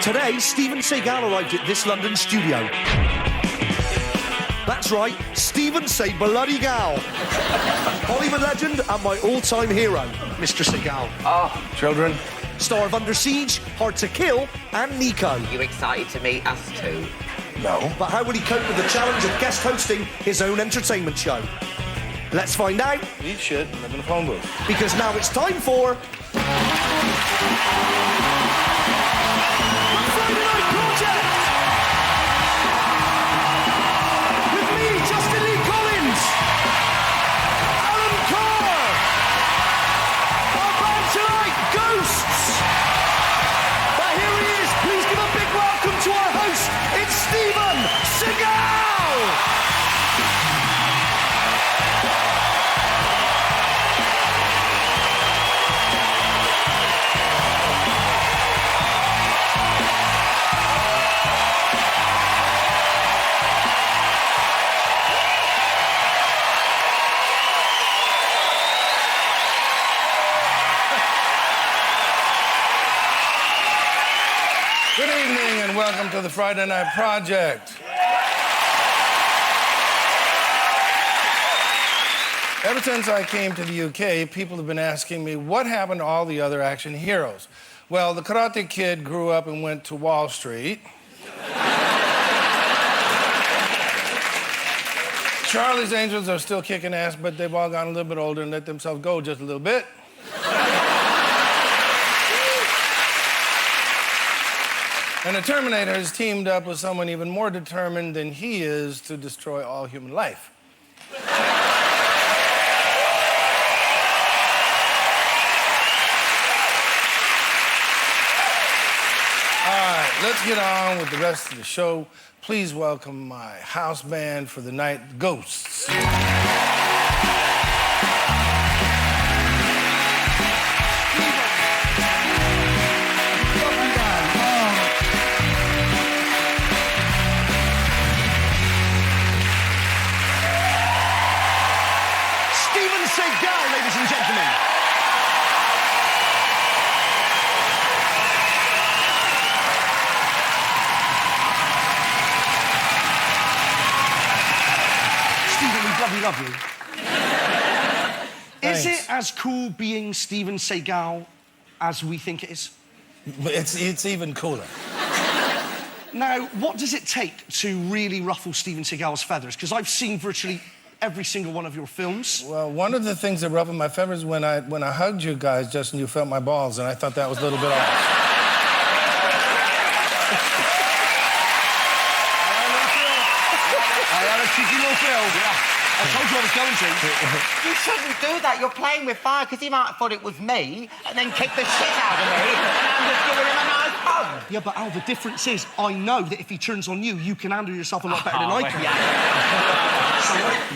Today, Steven Seagal arrived at this London studio. That's right, Steven Say Bloody Gal. Hollywood legend and my all-time hero, Mr. Seagal. Oh, children. Star of Under Siege, Hard to Kill, and Nico. You excited to meet us too? No. But how will he cope with the challenge of guest hosting his own entertainment show? Let's find out. Eat shit and live in a phone booth. Because now it's time for... Good evening and welcome to the Friday Night Project. Ever since I came to the UK, people have been asking me, what happened to all the other action heroes? Well, the Karate Kid grew up and went to Wall Street. Charlie's Angels are still kicking ass, but they've all gotten a little bit older and let themselves go just a little bit. And the Terminator has teamed up with someone even more determined than he is to destroy all human life. All right, let's get on with the rest of the show. Please welcome my house band for the night, Ghosts. Seagal, ladies and gentlemen. Steven, we bloody love you. Thanks. Is it as cool being Steven Seagal as we think it is? It's even cooler. Now, what does it take to really ruffle Steven Seagal's feathers? Because I've seen virtually every single one of your films. Well, one of the things that ruffled my feathers when I hugged you guys, Justin, you felt my balls, and I thought that was a little bit off. I had a cheeky little feel. Yeah. I told you I was going to. You shouldn't do that. You're playing with fire, because he might have thought it was me and then kicked the shit out of me, and I'm just giving him a nice hug. Yeah, but Al, the difference is I know that if he turns on you, you can handle yourself a lot better than I can. Yeah.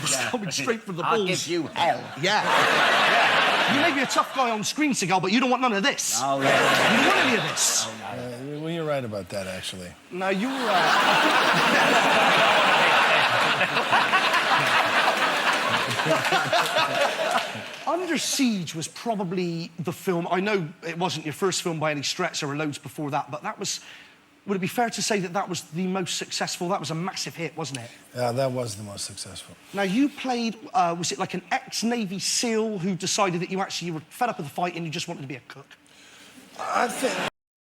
So coming straight from the balls. I'll give you hell. Yeah. Yeah. You may be a tough guy on screen, Seagal, but you don't want none of this. Oh, yeah. You don't want any of this. Oh, no. Well, you're right about that, actually. No, you're... Under Siege was probably the film... I know it wasn't your first film by any stretch. There were loads before that, but that was... Would it be fair to say that that was the most successful? That was a massive hit, wasn't it? Yeah, that was the most successful. Now, you played... was it like an ex-Navy SEAL who decided that you were fed up with the fight and you just wanted to be a cook? I think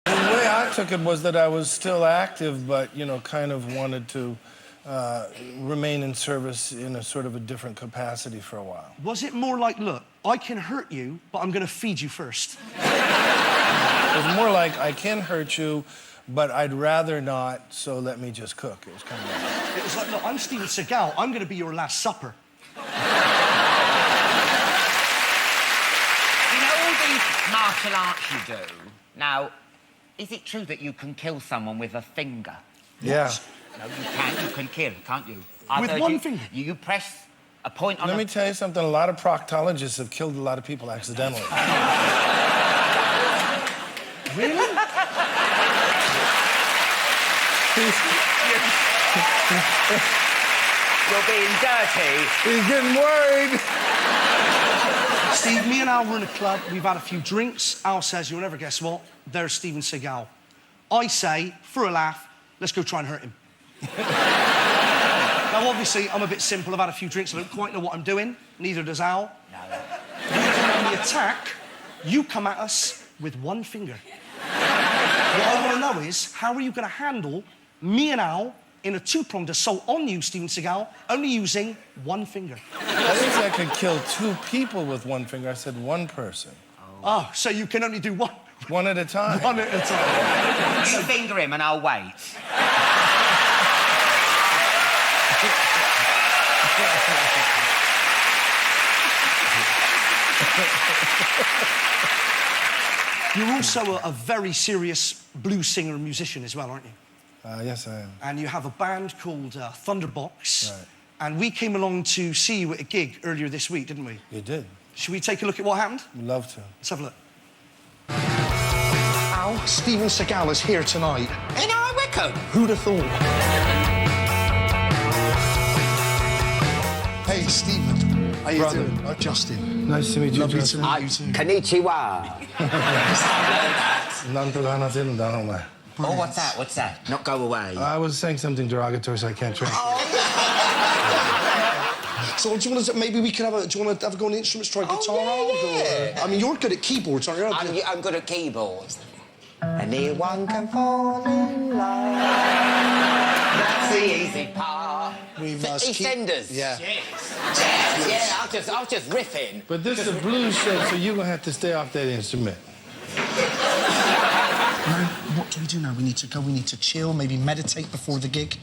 the way I took it was that I was still active, but, you know, kind of wanted to remain in service in a sort of a different capacity for a while. Was it more like, look, I can hurt you, but I'm going to feed you first? It was more like, I can hurt you, but I'd rather not, so let me just cook. It was kind of like... It was like, look, I'm Steven Seagal. I'm going to be your last supper. You know all these martial arts you do? Now, is it true that you can kill someone with a finger? Yeah. No, you can. You can kill, can't you? With one finger? You press a point on Let me tell you something. A lot of proctologists have killed a lot of people accidentally. Really? You're being dirty. He's getting worried. Steve, me and Al were in a club. We've had a few drinks. Al says, you'll never guess what? There's Steven Seagal. I say, for a laugh, let's go try and hurt him. Now, obviously, I'm a bit simple. I've had a few drinks. I don't quite know what I'm doing. Neither does Al. No. On the attack, you come at us with one finger. What I want to know is, how are you going to handle me and Al in a two-pronged assault on you, Steven Seagal, only using one finger? I think I could kill 2 people with one finger. I said one person. Oh, so you can only do one? One at a time. One at a time. You finger him and I'll wait. You're also a very serious blues singer and musician as well, aren't you? Yes, I am. And you have a band called Thunderbox. Right. And we came along to see you at a gig earlier this week, didn't we? You did. Should we take a look at what happened? Would love to. Let's have a look. Al, Steven Seagal is here tonight. In our record. Who'd have thought? Hey, Steven. How you Brother. doing? I'm Justin. Nice to meet you, Lovely Justin. to meet you too. Konnichiwa. Oh, what's that? What's that? Not go away. I was saying something derogatory, so I can't translate. So do you want to, maybe we can have a, do you want to have a go on the instruments, try guitar out? yeah. Or, I mean, you're good at keyboards, aren't you? I'm good at keyboards. Anyone can fall in love. That's the easy part. We must keep... EastEnders. Yeah. Yeah, I was just riffing. But this is a blues show, so you're going to have to stay off that instrument. Now, what do we do now? We need to go, we need to chill, maybe meditate before the gig.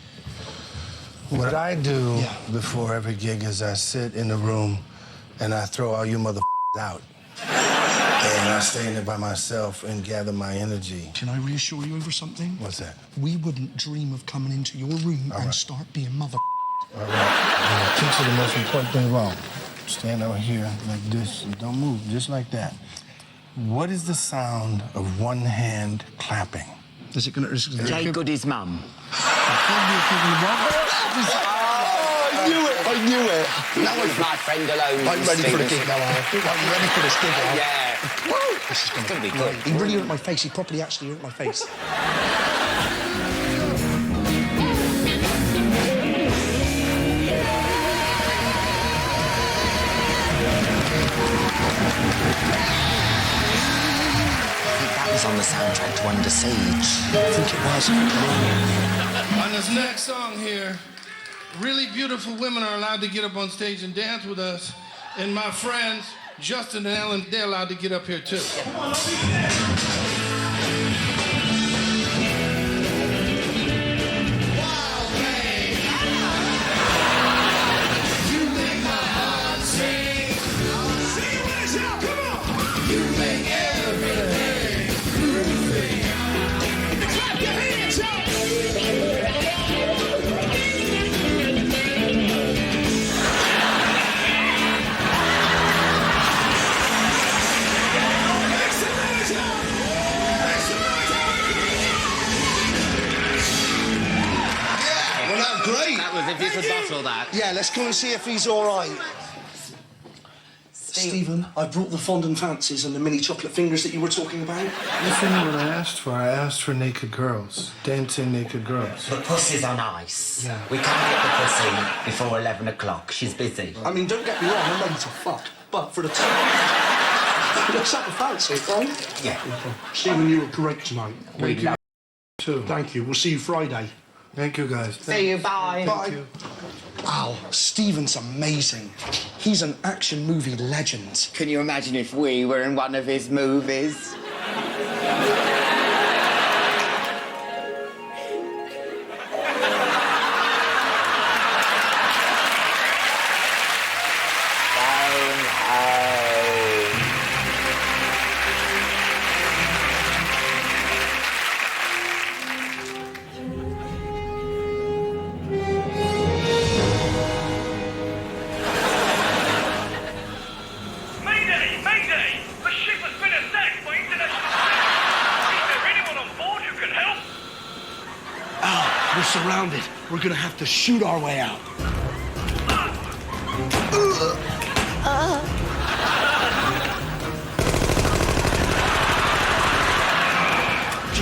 What I do Yeah. before every gig is I sit in a room and I throw all you out. And I stay in there by myself and gather my energy. Can I reassure you over something? What's that? We wouldn't dream of coming into your room and start being mother. All right. I'm gonna teach you the most important thing of all. Stand over here like this. Don't move, just like that. What is the sound of one hand clapping? Is it gonna... Jay Goody's mum. I knew it. That was my friend alone. I'm ready for the gig now, Al. I'm ready for this gig, Al. Yeah. This is It's gonna be good. He really hurt my face. He properly actually hurt my face. That was on the soundtrack to Under Siege. I think it was. On this next song here, really beautiful women are allowed to get up on stage and dance with us. And my friends, Justin and Ellen, they're allowed to get up here too. Great. That was if you could bottle that. Yeah, let's go and see if he's all right. Stephen, I brought the fondant fancies and the mini chocolate fingers that you were talking about. Listen to what I asked for. I asked for naked girls, dancing naked girls. The pussy's on ice. Yeah. We can't get the pussy before 11 o'clock. She's busy. I mean, don't get me wrong, I'm ready to fuck, but for the time... Let's have the fancy, right? Yeah. Stephen, you were great tonight. We love Too. Thank you. We'll see you Friday. Thank you, guys. See you, bye. Bye. Al, Stephen's amazing. He's an action movie legend. Can you imagine if we were in one of his movies? We're surrounded. We're gonna have to shoot our way out.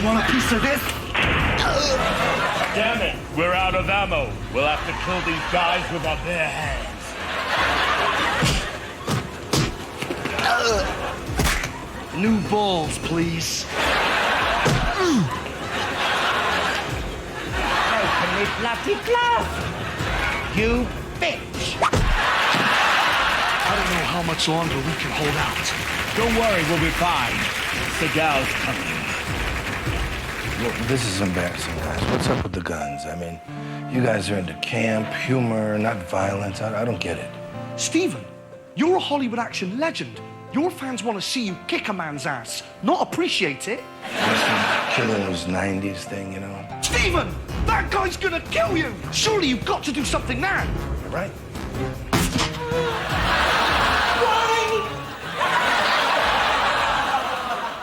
You want a piece of this? Damn it, we're out of ammo. We'll have to kill these guys with our bare hands. New balls, please. Open me bloody glove! You bitch! I don't know how much longer we can hold out. Don't worry, we'll be fine. Seagal's coming. Look, this is embarrassing, guys. What's up with the guns? I mean, you guys are into camp, humor, not violence. I don't get it. Stephen, you're a Hollywood action legend. Your fans want to see you kick a man's ass, not appreciate it. Killing was 90s thing, you know? Stephen, that guy's gonna kill you. Surely you've got to do something now. Right?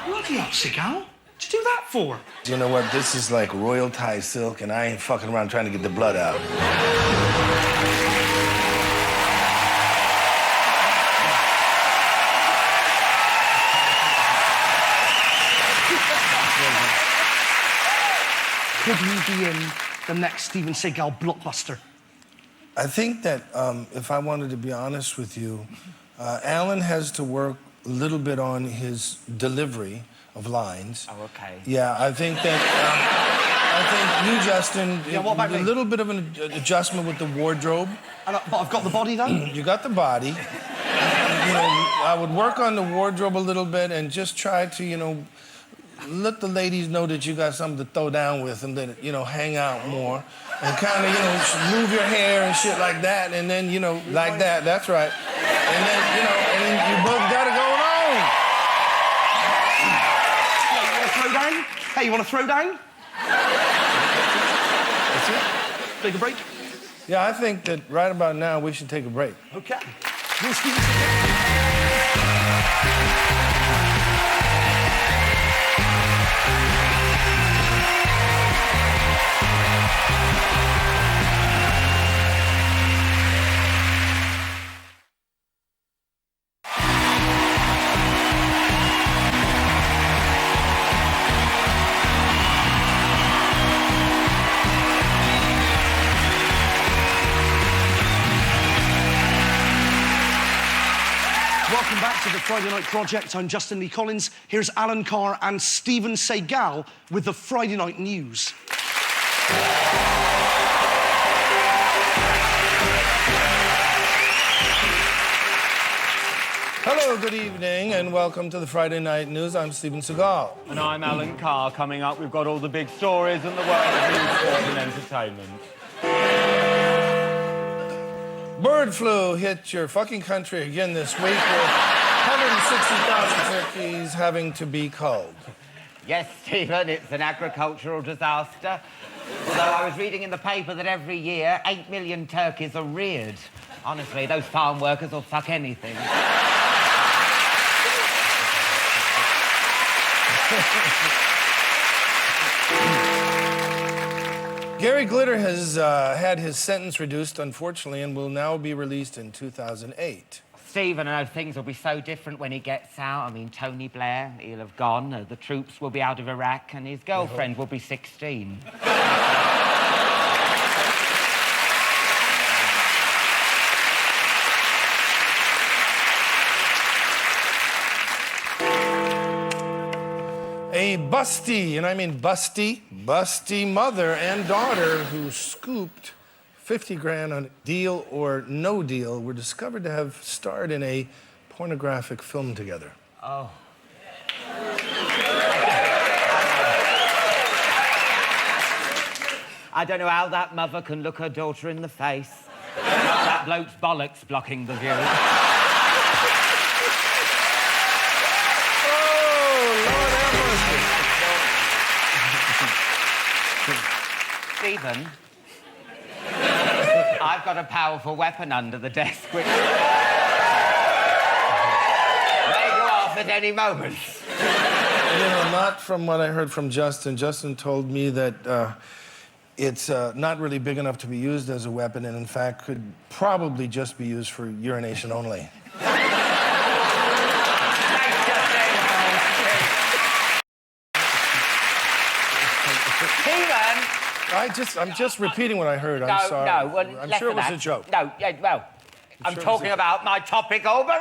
Bloody hell, Seagal. What'd you do that for? You know what? This is like royal Thai silk, and I ain't fucking around trying to get the blood out. Could he be in the next Steven Seagal blockbuster? I think that if I wanted to be honest with you, Alan has to work a little bit on his delivery of lines. Oh, okay. Yeah, I think that you, Justin, Yeah, what about a me? little bit of an adjustment with the wardrobe. But I've got the body, though? You got the body. You know, I would work on the wardrobe a little bit and just try to, you know, let the ladies know that you got something to throw down with and then, you know, hang out more. And kind of, you know, move your hair and shit like that. And then, you know, like that. That's right. And then, you know, and then you both got it going on. Hey, you want to throw down? Hey, you want to throw down? That's it. Take a break? Yeah, I think that right about now we should take a break. Okay. Here's Steven Seagal. Welcome back to the Friday Night Project. I'm Justin Lee Collins. Here's Alan Carr and Steven Seagal with the Friday Night News. Hello, good evening, and welcome to the Friday Night News. I'm Steven Seagal. And I'm Alan Carr. Coming up, we've got all the big stories in the world of news, sport and entertainment. Bird flu hit your fucking country again this week with 160,000 turkeys having to be culled. Yes, Stephen, it's an agricultural disaster. Although I was reading in the paper that every year 8 million turkeys are reared. Honestly, those farm workers will fuck anything. Gary Glitter has had his sentence reduced, unfortunately, and will now be released in 2008. Stephen, I know things will be so different when he gets out. I mean, Tony Blair, he'll have gone. The troops will be out of Iraq, and his girlfriend will be 16. A busty, and I mean busty mother and daughter who scooped 50 grand on Deal or No Deal were discovered to have starred in a pornographic film together. Oh. I don't know how that mother can look her daughter in the face. That bloke's bollocks blocking the view. Stephen, I've got a powerful weapon under the desk which may go off at any moment. You know, not from what I heard from Justin. Justin told me that it's not really big enough to be used as a weapon and, in fact, could probably just be used for urination only. Stephen! I'm just repeating what I heard. I'm sorry. No, well, I'm less sure it of was that. a joke. No, yeah, well, I'm sure it was talking a- about my topical barometer!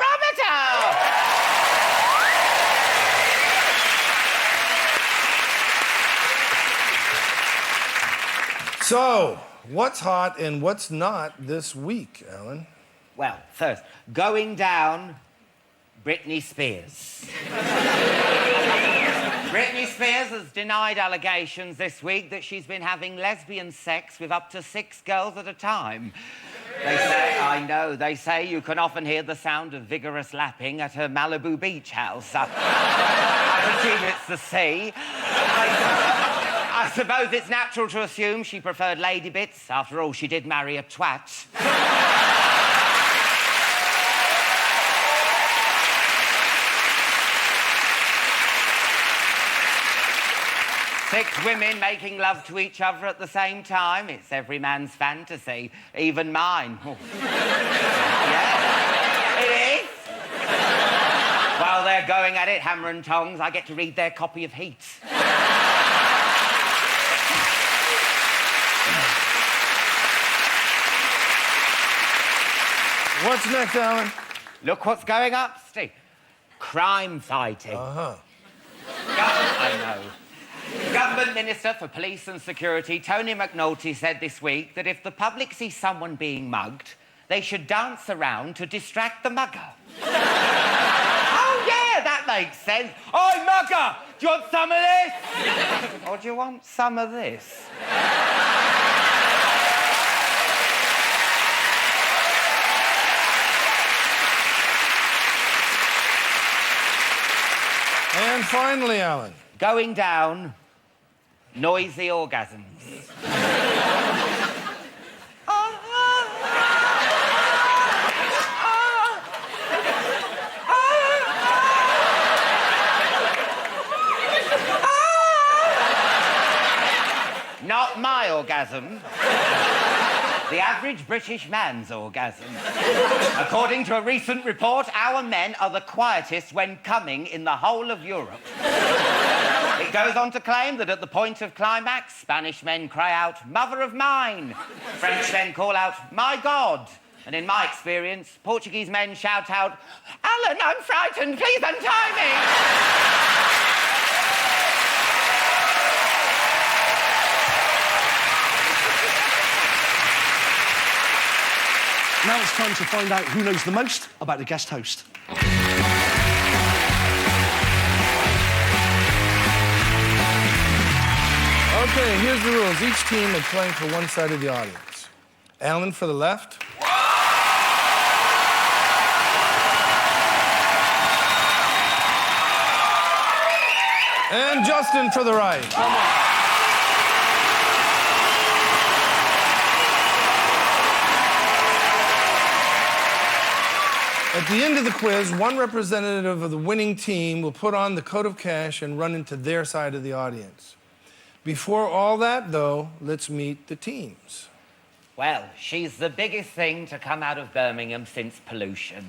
So, what's hot and what's not this week, Alan? Well, first, going down, Britney Spears. Britney Spears has denied allegations this week that she's been having lesbian sex with up to 6 girls at a time. They say, I know, they say you can often hear the sound of vigorous lapping at her Malibu beach house. I presume it's the sea. I suppose it's natural to assume she preferred lady bits. After all, she did marry a twat. 6 women making love to each other at the same time. It's every man's fantasy, even mine. Oh. Yeah, it is. While they're going at it, hammer and tongs, I get to read their copy of Heat. What's next, Alan? Look what's going up, Steve. Crime fighting. Uh-huh. I know. Government Minister for Police and Security, Tony McNulty, said this week that if the public sees someone being mugged, they should dance around to distract the mugger. Oh, yeah, that makes sense. Oi, mugger, do you want some of this? Or do you want some of this? And finally, Alan. Going down, noisy orgasms. Not my orgasm. The average British man's orgasm. According to a recent report, our men are the quietest when coming in the whole of Europe. It goes on to claim that at the point of climax, Spanish men cry out, "Mother of mine!" French men call out, "My God!" And in my experience, Portuguese men shout out, "Alan, I'm frightened, please untie me!" Now it's time to find out who knows the most about the guest host. Okay, here's the rules. Each team is playing for one side of the audience. Alan for the left. And Justin for the right. Come on. At the end of the quiz, one representative of the winning team will put on the coat of cash and run into their side of the audience. Before all that, though, let's meet the teams. Well, she's the biggest thing to come out of Birmingham since pollution.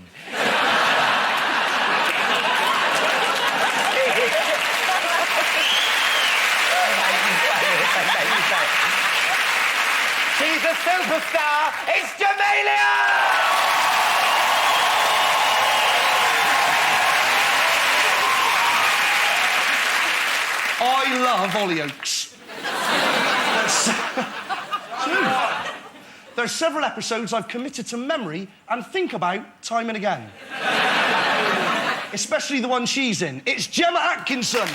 She's a superstar. It's Jamelia! I love Hollyoaks. There's several episodes I've committed to memory and think about time and again. Especially the one she's in. It's Gemma Atkinson.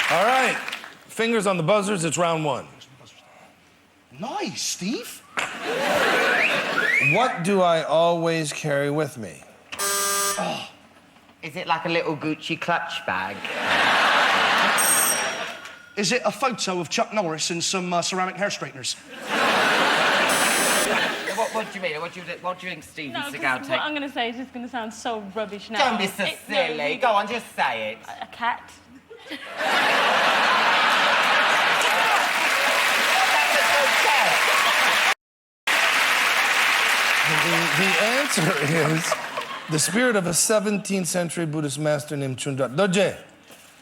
All right, fingers on the buzzers, it's round one. Nice, Steve. What do I always carry with me? Is it like a little Gucci clutch bag? Is it a photo of Chuck Norris and some ceramic hair straighteners? What do you mean? What do you think Steven No, 'cause Seagal what takes? I'm going to say is just going to sound so rubbish now. Don't be so No, silly. you- Go on, just say it. A cat. The answer is the spirit of a 17th century Buddhist master named Chundak Dorje.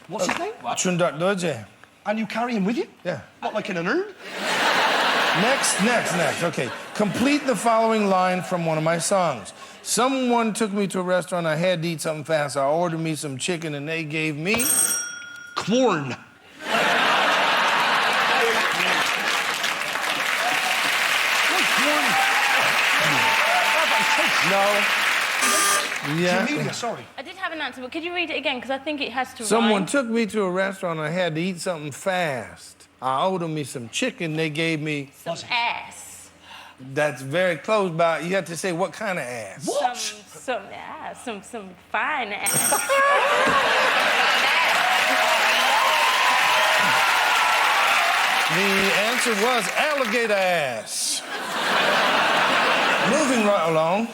What's his name? Chundak Dorje. And you carry him with you? Yeah. Not like in an urn? Next. Okay. Complete the following line from one of my songs. Someone took me to a restaurant. I had to eat something fast. I ordered me some chicken, and they gave me... Corn. No. Yeah. Jamelia, sorry. I did have an answer, but could you read it again? Because I think it has to Someone rhyme. took me to a restaurant. I had to eat something fast. I ordered me some chicken. They gave me... Some ass. That's very close, but you have to say what kind of ass. What? Some fine ass. The answer was alligator ass. Moving right along.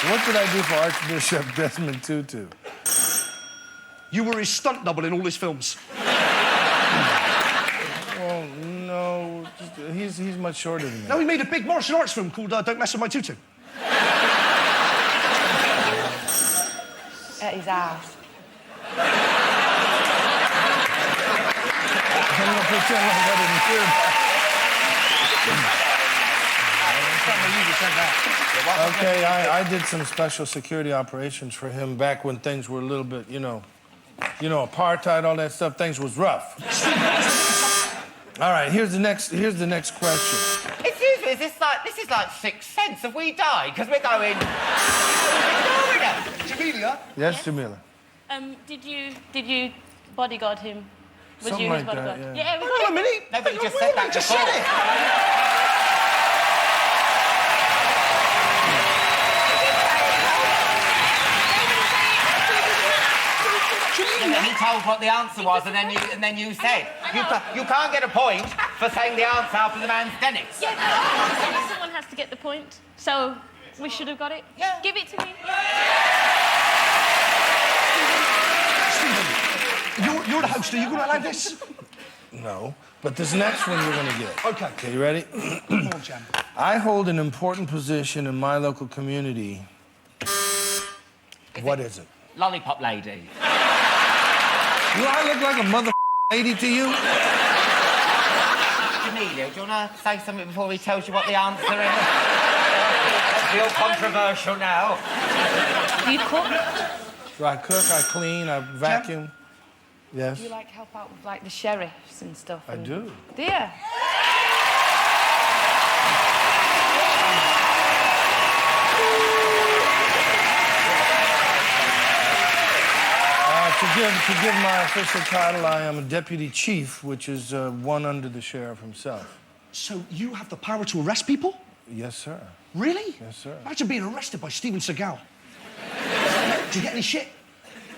What did I do for Archbishop Desmond Tutu? You were his stunt double in all his films. Well, no, he's much shorter than me. No, he made a big martial arts film called Don't Mess With My Tutu. At his house. I'm gonna pretend like I didn't hear that. Okay, I did some special security operations for him back when things were a little bit, apartheid, all that stuff. Things was rough. All right, here's the next question. Excuse me, this is like Sixth Sense. Have we died? Because we're going... Jamelia? Yes, Jamila. Did you bodyguard him? Was Something you his like that, bodyguard? yeah. it was Hold on a minute. No, but you just said that just before. said it. And then he told what the answer was, and then you said. You can't get a point for saying the answer after the man's done it. Yeah, no, someone has to get the point. So we should have got it. Yeah. Give it to me. Stephen, you're the host. Are you going to allow this? No, but this next one you're gonna get. Okay. Okay, you ready? Come on, Jam. I hold an important position in my local community. What is it? Lollipop lady. Do I look like a mother lady to you? Jamelia, do you want to say something before he tells you what the answer is? Feel controversial now. Do you cook? So I cook, I clean, I vacuum. Yes. Do you like help out with like the sheriffs and stuff? I do. Do you? To give my official title, I am a deputy chief, which is one under the sheriff himself. So you have the power to arrest people? Yes, sir. Really? Yes, sir. Imagine being arrested by Steven Seagal. Do you get any shit?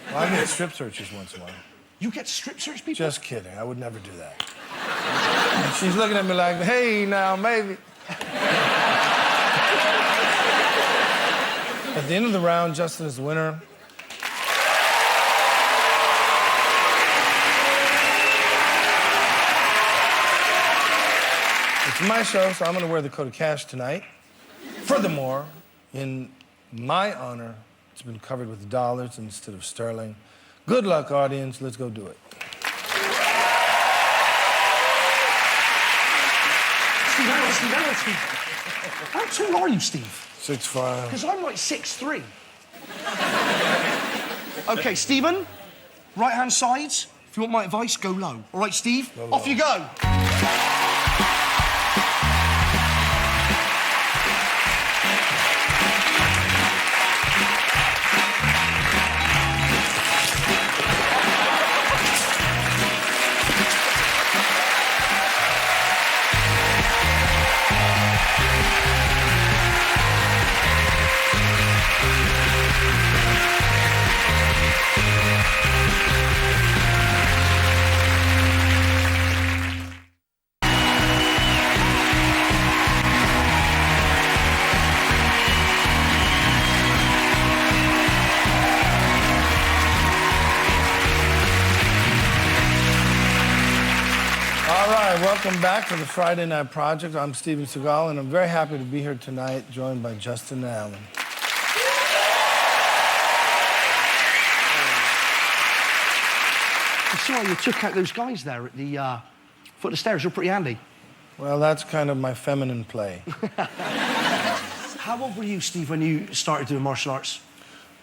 Well, I get strip searches once in a while. You get strip search people? Just kidding. I would never do that. And she's looking at me like, hey, now, maybe. At the end of the round, Justin is the winner. It's my show, so I'm going to wear the coat of cash tonight. Furthermore, in my honor, it's been covered with dollars instead of sterling. Good luck, audience. Let's go do it. Steve. How tall are you, Steve? 6'5". Because I'm like 6'3". Okay, Stephen, right-hand sides. If you want my advice, go low. All right, Steve? Go low. Off you go. right, welcome back to the Friday Night Project. I'm Steven Seagal, and I'm very happy to be here tonight, joined by Justin Allen. I saw you took out those guys there at the foot of the stairs. You're pretty handy. Well, that's kind of my feminine play. How old were you, Steve, when you started doing martial arts?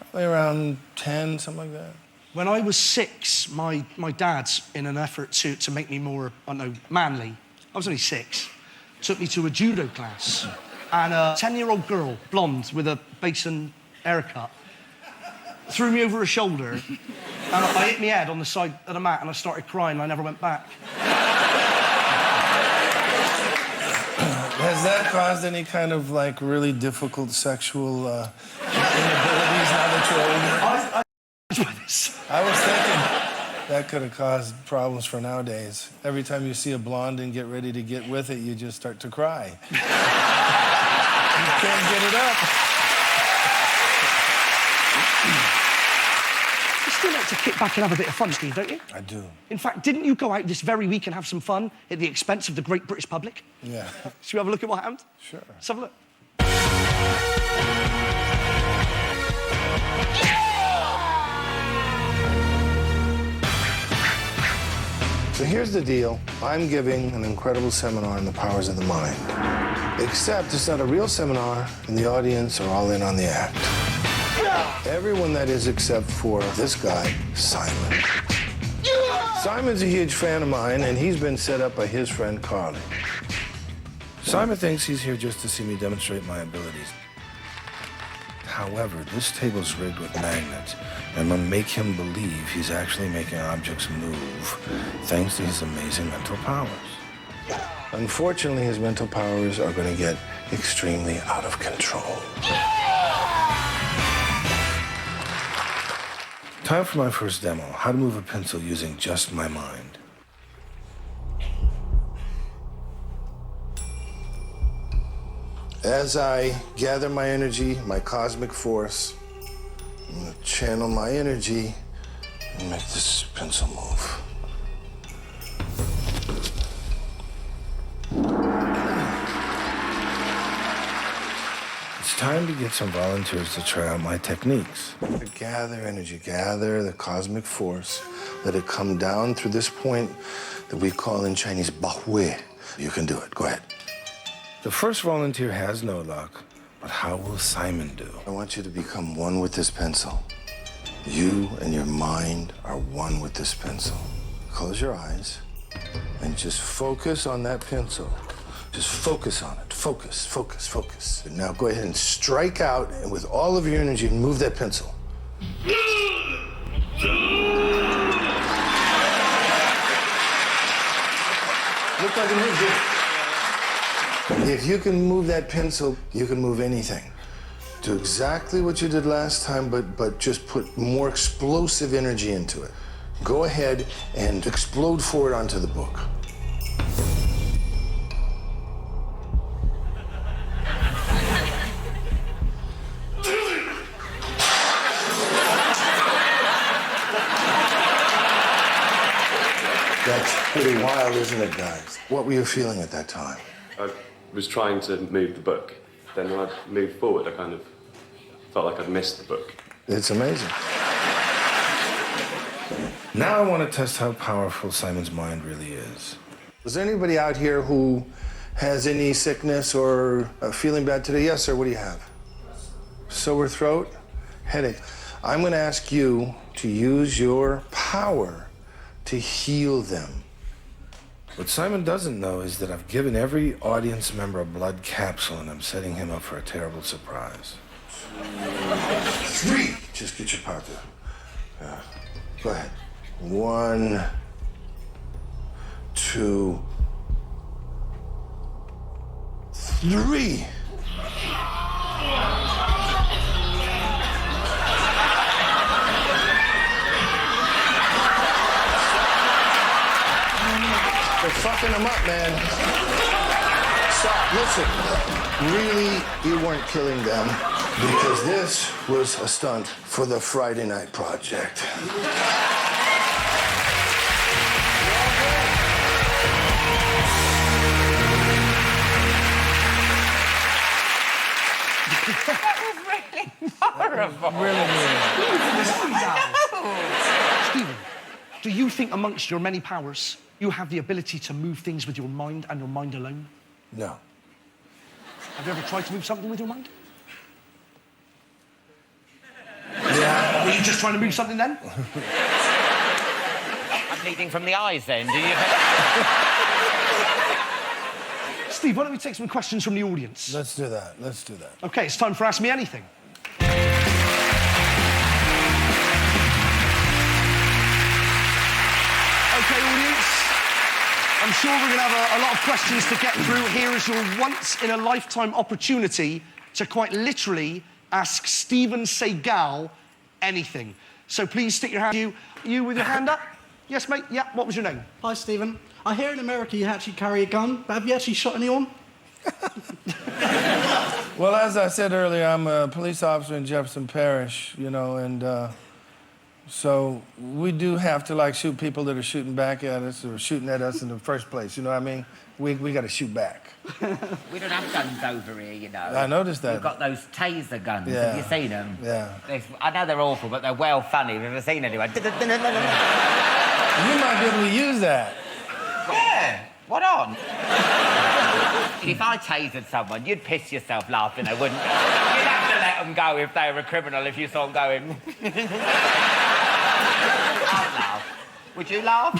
Probably around 10, something like that. When I was 6, my dad, in an effort to make me more, I don't know, manly, I was only 6, took me to a judo class. And a 10-year-old girl, blonde, with a basin haircut, threw me over her shoulder, and I hit my head on the side of the mat, and I started crying, and I never went back. Has that caused any kind of, like, really difficult sexual inabilities now that you're older? I was thinking that could have caused problems for nowadays. Every time you see a blonde and get ready to get with it, you just start to cry. You can't get it up. You still like to kick back and have a bit of fun, Steve, don't you? I do. In fact, didn't you go out this very week and have some fun at the expense of the great British public? Yeah. Should we have a look at what happened? Sure. Let's have a look. So here's the deal. I'm giving an incredible seminar on the powers of the mind. Except it's not a real seminar, and the audience are all in on the act. Everyone that is except for this guy, Simon. Simon's a huge fan of mine, and he's been set up by his friend, Carr. Simon thinks he's here just to see me demonstrate my abilities. However, this table's rigged with magnets, and I'm gonna make him believe he's actually making objects move, thanks to his amazing mental powers. Unfortunately, his mental powers are gonna get extremely out of control. Time for my first demo, how to move a pencil using just my mind. As I gather my energy, my cosmic force, I'm gonna channel my energy and make this pencil move. It's time to get some volunteers to try out my techniques. Gather energy, gather the cosmic force, let it come down through this point that we call in Chinese Bahui. You can do it, go ahead. The first volunteer has no luck, but how will Simon do? I want you to become one with this pencil. You and your mind are one with this pencil. Close your eyes and just focus on that pencil. Just focus on it. Focus, focus, focus. And now go ahead and strike out and with all of your energy move that pencil. Look like it moves good. If you can move that pencil, you can move anything. Do exactly what you did last time, but just put more explosive energy into it. Go ahead and explode forward onto the book. That's pretty wild, isn't it, guys? What were you feeling at that time? I was trying to move the book. Then when I moved forward, I kind of felt like I'd missed the book. It's amazing. Now I want to test how powerful Simon's mind really is. Is there anybody out here who has any sickness or feeling bad today? Yes, sir. What do you have? Sore throat? Headache. I'm going to ask you to use your power to heal them. What Simon doesn't know is that I've given every audience member a blood capsule, and I'm setting him up for a terrible surprise. 3. Just get your power to. Go ahead. 1, 2, 3. They're fucking them up, man. Stop, listen. Really, you weren't killing them because this was a stunt for the Friday Night Project. Really mean. Stephen, do you think amongst your many powers, you have the ability to move things with your mind and your mind alone? No. Have you ever tried to move something with your mind? Yeah. Were you just trying to move something then? I'm bleeding from the eyes then, do you? Steve, why don't we take some questions from the audience? Let's do that. Let's do that. Okay, it's time for Ask Me Anything. Okay, audience. I'm sure we're going to have a lot of questions to get through. Here is your once-in-a-lifetime opportunity to quite literally ask Steven Seagal anything. So please stick your hand... You with your hand up? Yes, mate? Yeah, what was your name? Hi, Stephen. I hear in America you actually carry a gun, but have you actually shot anyone? Well, as I said earlier, I'm a police officer in Jefferson Parish, you know, and so we do have to, like, shoot people that are shooting back at us or shooting at us in the first place, you know what I mean? We got to shoot back. We don't have guns over here, you know. I noticed that. We've got those taser guns. Yeah. Have you seen them? Yeah. I know they're awful, but they're well funny. Have you ever seen anyone? You might be able to use that. Yeah. What on? If I tasered someone, you'd piss yourself laughing, though, wouldn't you? You'd have to let them go if they were a criminal, if you saw them going. I'd laugh. Would you laugh?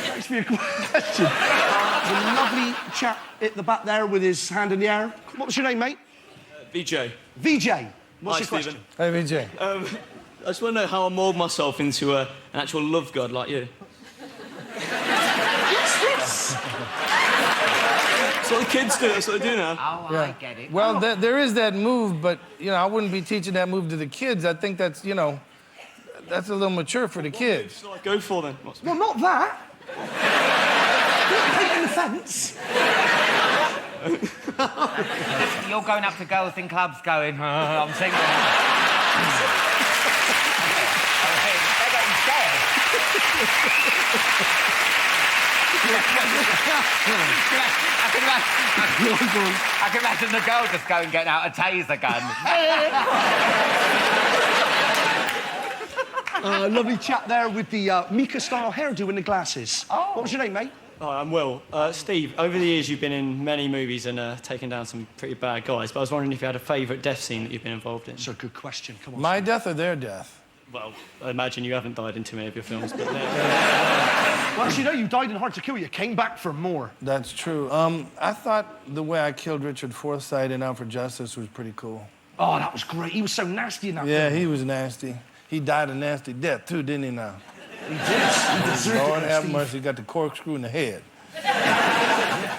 Thanks for your question. The lovely chap at the back there with his hand in the air. What was your name, mate? VJ. VJ. What's Hi, your question? Stephen. Hey, Vijay. I just want to know how I mould myself into an actual love god like you. What's this? That's what the kids do. That's what they do now. Oh, Yeah. I get it. Well, there is that move, but, you know, I wouldn't be teaching that move to the kids. I think that's, you know, that's a little mature for the kids. What do I go for then? Well, not that. You're painting the fence. You're going up to girls in clubs going, I'm single. They're getting scared. I can imagine the girl just going getting out a taser gun. Lovely chap there with the Mika-style hairdo and the glasses. Oh. What was your name, mate? Hi, I'm Will. Steve, over the years you've been in many movies and taken down some pretty bad guys, but I was wondering if you had a favourite death scene that you've been involved in. That's a good question. Come on. My death or their death? Well, I imagine you haven't died in too many of your films, but... Well, as you know, you died in Hard to Kill. You came back for more. That's true. I thought the way I killed Richard Forsythe in Out for Justice was pretty cool. Oh, that was great. He was so nasty in that Yeah, film. he was nasty. He died a nasty death, too, didn't he, now? He did. He deserved Lord it, have Steve. mercy, he got the corkscrew in the head.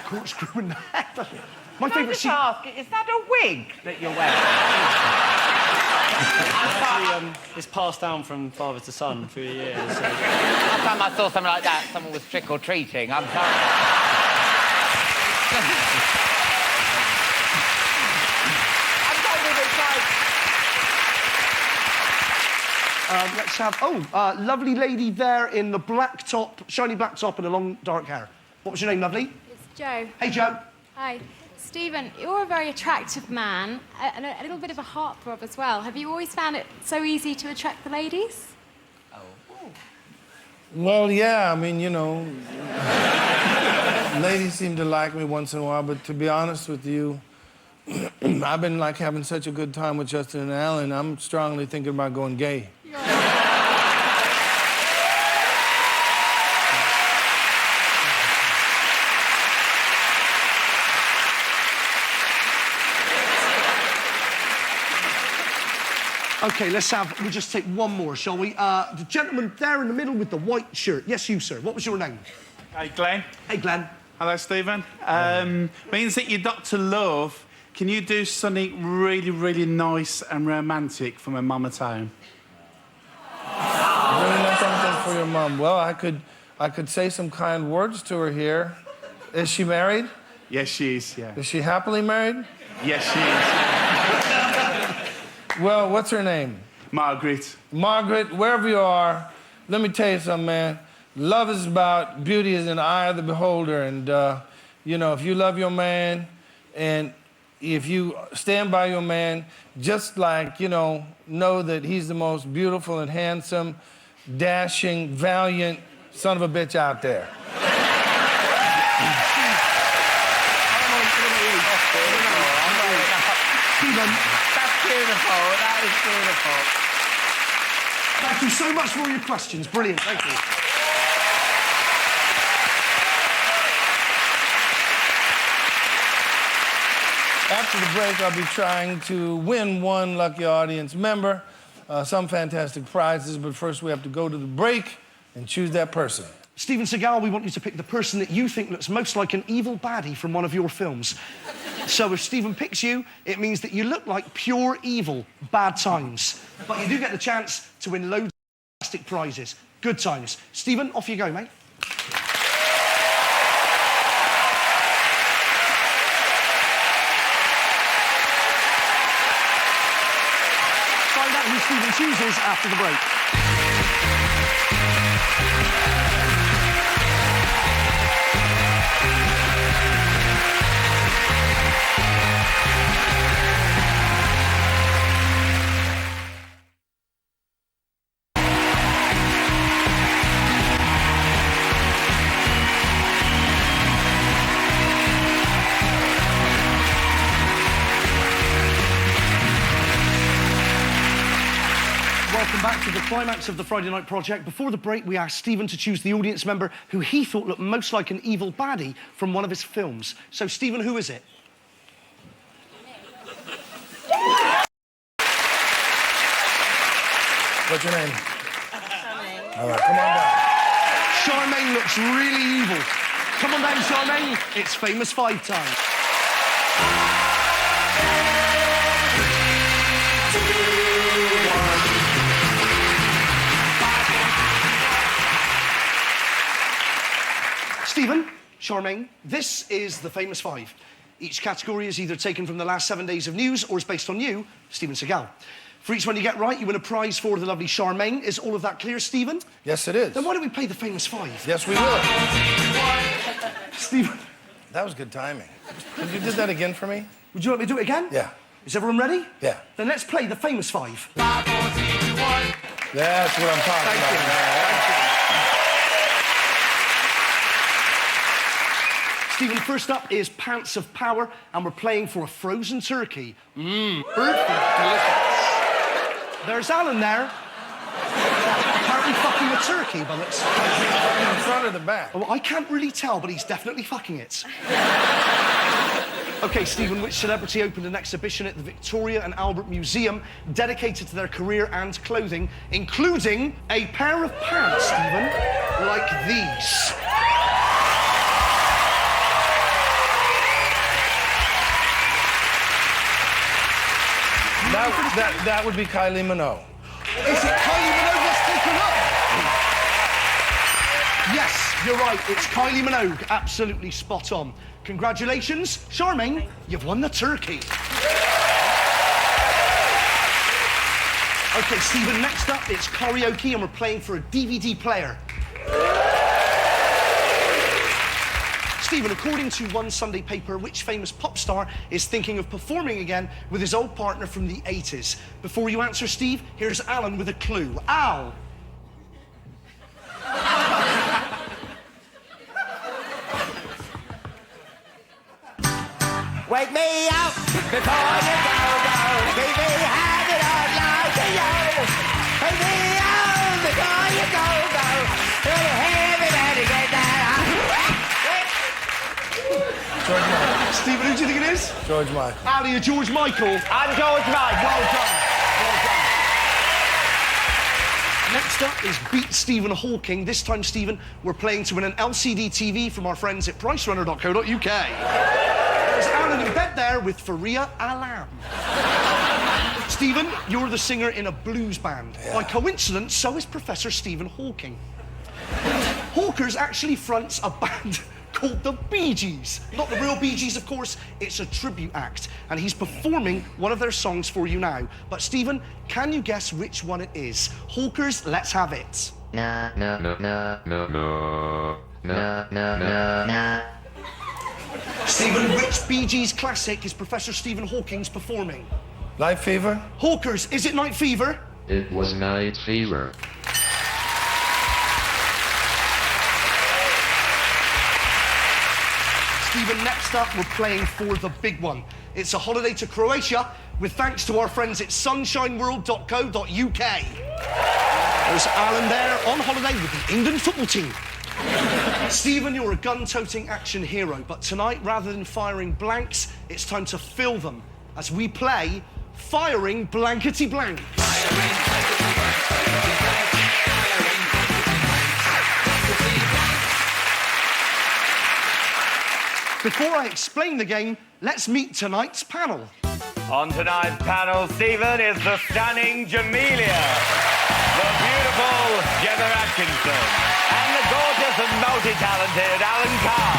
Corkscrew in the head. My Can I favourite just scene... ask, is that a wig that you're wearing? Actually, it's passed down from father to son through the years. So. Last time I saw something like that, someone was trick-or-treating. I'm sorry. I'm totally excited. Let's have... lovely lady there in the black top, shiny black top and the long, dark hair. What was your name, lovely? It's Joe. Hey, Joe. Hi. Stephen, you're a very attractive man and a little bit of a heartthrob as well. Have you always found it so easy to attract the ladies? Well, yeah, I mean, you know, ladies seem to like me once in a while, but to be honest with you, I've been, like, having such a good time with Justin and Alan, I'm strongly thinking about going gay. OK, we'll just take one more, shall we? The gentleman there in the middle with the white shirt. Yes, you, sir. What was your name? Hey, Glenn. Hey, Glenn. Hello, Stephen. Means that you're Dr. Love. Can you do something really, really nice and romantic for my mum at home? Really nice something for your mom. Well, I could say some kind words to her here. Is she married? Yes, she is, yeah. Is she happily married? Yes, she is. Well, what's her name? Margaret. Margaret, wherever you are, let me tell you something, man. Love is about beauty is in the eye of the beholder. And, you know, if you love your man and if you stand by your man, just like, you know that he's the most beautiful and handsome, dashing, valiant son of a bitch out there. Stephen, That's beautiful. That is beautiful. thank you so much for all your questions. Brilliant, thank you. After the break, I'll be trying to win one lucky audience member, some fantastic prizes, but first we have to go to the break and choose that person. Steven Seagal, we want you to pick the person that you think looks most like an evil baddie from one of your films. So if Steven picks you, it means that you look like pure evil, bad times. But you do get the chance to win loads of fantastic prizes. Good times. Steven, off you go, mate. Find out who Steven chooses after the break. Welcome back to the climax of the Friday Night Project. Before the break, we asked Steven to choose the audience member who he thought looked most like an evil baddie from one of his films. So, Steven, who is it? What's your name? Charmaine. All right, come on down. Charmaine looks really evil. Come on down, Charmaine. It's famous 5 time. Steven, Charmaine, this is the famous 5. Each category is either taken from the last 7 days of news or is based on you, Steven Seagal. For each one you get right, you win a prize for the lovely Charmaine. Is all of that clear, Steven? Yes, it is. Then why don't we play the famous 5? Yes, we will. Steven. That was good timing. Could you do that again for me? Would you like me to do it again? Yeah. Is everyone ready? Yeah. Then let's play the famous 5. That's what I'm talking Thank about. you. Thank you. Steven, first up is Pants of Power, and we're playing for a frozen turkey. Perfect, delicious. There's Alan there. Apparently fucking a turkey, but it's... In front of the back. Oh, I can't really tell, but he's definitely fucking it. OK, Steven, which celebrity opened an exhibition at the Victoria and Albert Museum dedicated to their career and clothing, including a pair of pants, Steven, like these? That would be Kylie Minogue. Is it Kylie Minogue? Let's take a look. Yes, you're right. It's Kylie Minogue. Absolutely spot on. Congratulations, Charmaine. You've won the turkey. OK, Steven, next up, it's karaoke, and we're playing for a DVD player. Steven, according to one Sunday paper, which famous pop star is thinking of performing again with his old partner from the 80s? Before you answer, Steve, here's Alan with a clue. Al. Wake me up before you go. Keep me hanging on like a yo. Wake me up before you go. Everybody get that. George Michael. Steven, who do you think it is? George Michael. Ali, you're George Michael. I'm George Michael. Well done. Well done. Next up is Beat Stephen Hawking. This time, Stephen, we're playing to win an LCD TV from our friends at pricerunner.co.uk. There's Alan in bed there with Faria Alam. Stephen, you're the singer in a blues band. Yeah. By coincidence, so is Professor Stephen Hawking. Hawkers actually fronts a band called the Bee Gees. Not the real Bee Gees, of course. It's a tribute act. And he's performing one of their songs for you now. But, Stephen, can you guess which one it is? Hawkers, let's have it. Na na na na na na na na na. Stephen, which Bee Gees classic is Professor Stephen Hawking's performing? Night Fever? Hawkers, is it Night Fever? It was Night Fever. Stephen, next up, we're playing for the big one. It's a holiday to Croatia with thanks to our friends at sunshineworld.co.uk. There's Alan there on holiday with the England football team. Stephen, you're a gun-toting action hero, but tonight, rather than firing blanks, it's time to fill them as we play Firing Blankety Blank. Before I explain the game, let's meet tonight's panel. On tonight's panel, Stephen, is the stunning Jamelia, the beautiful Gemma Atkinson, and the gorgeous and multi-talented Alan Carr.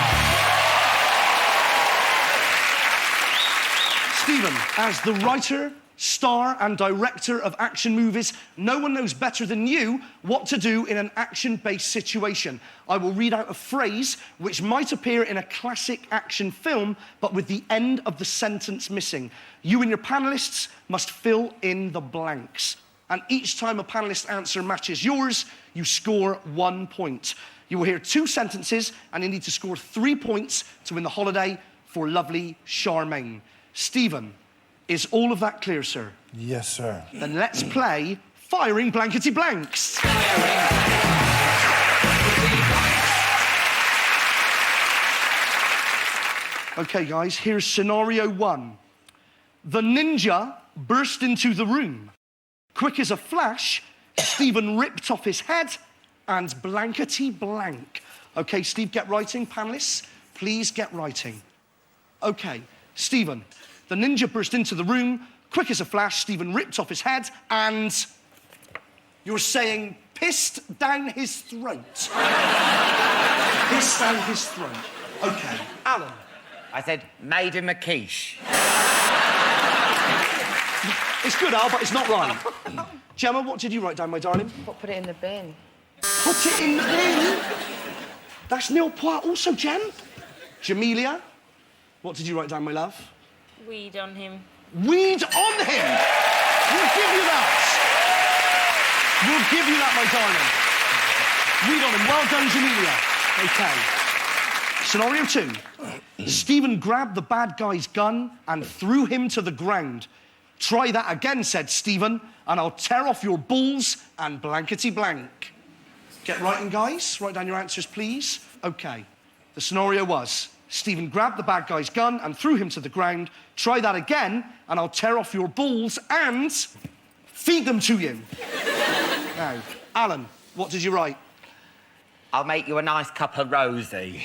Stephen, as the writer, star and director of action movies, no one knows better than you what to do in an action-based situation. I will read out a phrase which might appear in a classic action film, but with the end of the sentence missing. You and your panellists must fill in the blanks. And each time a panellist's answer matches yours, you score 1 point. You will hear 2 sentences, and you need to score 3 points to win the holiday for lovely Charmaine. Stephen, is all of that clear, sir? Yes, sir. Then let's play Firing Blankety Blanks. Okay, guys, here's scenario 1. The ninja burst into the room. Quick as a flash, Stephen ripped off his head and blankety blank. Okay, Steve, get writing. Panellists, please get writing. Okay, Stephen, the ninja burst into the room. Quick as a flash, Stephen ripped off his head and... You're saying pissed down his throat. Pissed down his throat. Okay, Alan. I said, made him a quiche. It's good, Al, but it's not right. Gemma, what did you write down, my darling? Put it in the bin. Put it in the bin? That's nil point also, Gem. Jamelia, what did you write down, my love? Weed on him. Weed on him! We'll give you that. We'll give you that, my darling. Weed on him. Well done, Jamelia. OK. Scenario 2. Stephen grabbed the bad guy's gun and threw him to the ground. Try that again, said Stephen, and I'll tear off your balls and blankety blank. Get writing, guys. Write down your answers, please. OK. The scenario was... Stephen grabbed the bad guy's gun and threw him to the ground. Try that again, and I'll tear off your balls and feed them to you. Now, Alan, what did you write? I'll make you a nice cup of Rosie.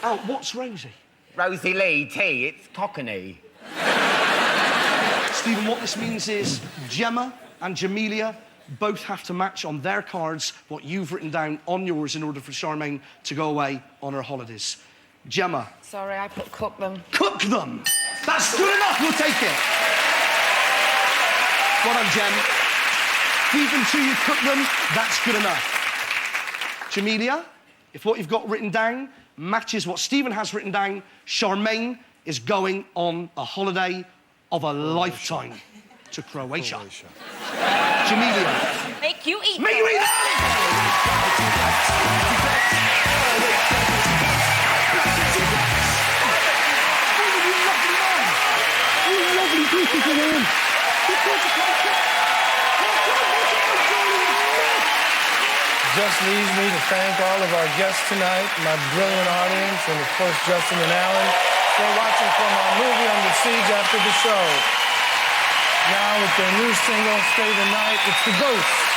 Oh, what's Rosie? Rosie Lee tea, it's Cockney. Stephen, what this means is Gemma and Jamelia both have to match on their cards what you've written down on yours in order for Charmaine to go away on her holidays. Gemma. Sorry, I put cook them. Cook them! That's good enough, we'll take it. Well done, Gem. Feed them to you, cook them, that's good enough. Jamelia, if what you've got written down matches what Stephen has written down, Charmaine is going on a holiday of a lifetime to Croatia. Jamelia. Make you eat. Make you eat them! You lovely beautiful man. Just leaves me to thank all of our guests tonight, my brilliant audience, and of course Justin and Alan for watching from our movie Under Siege after the show. Now with their new single, Stay the Night, it's The Ghost.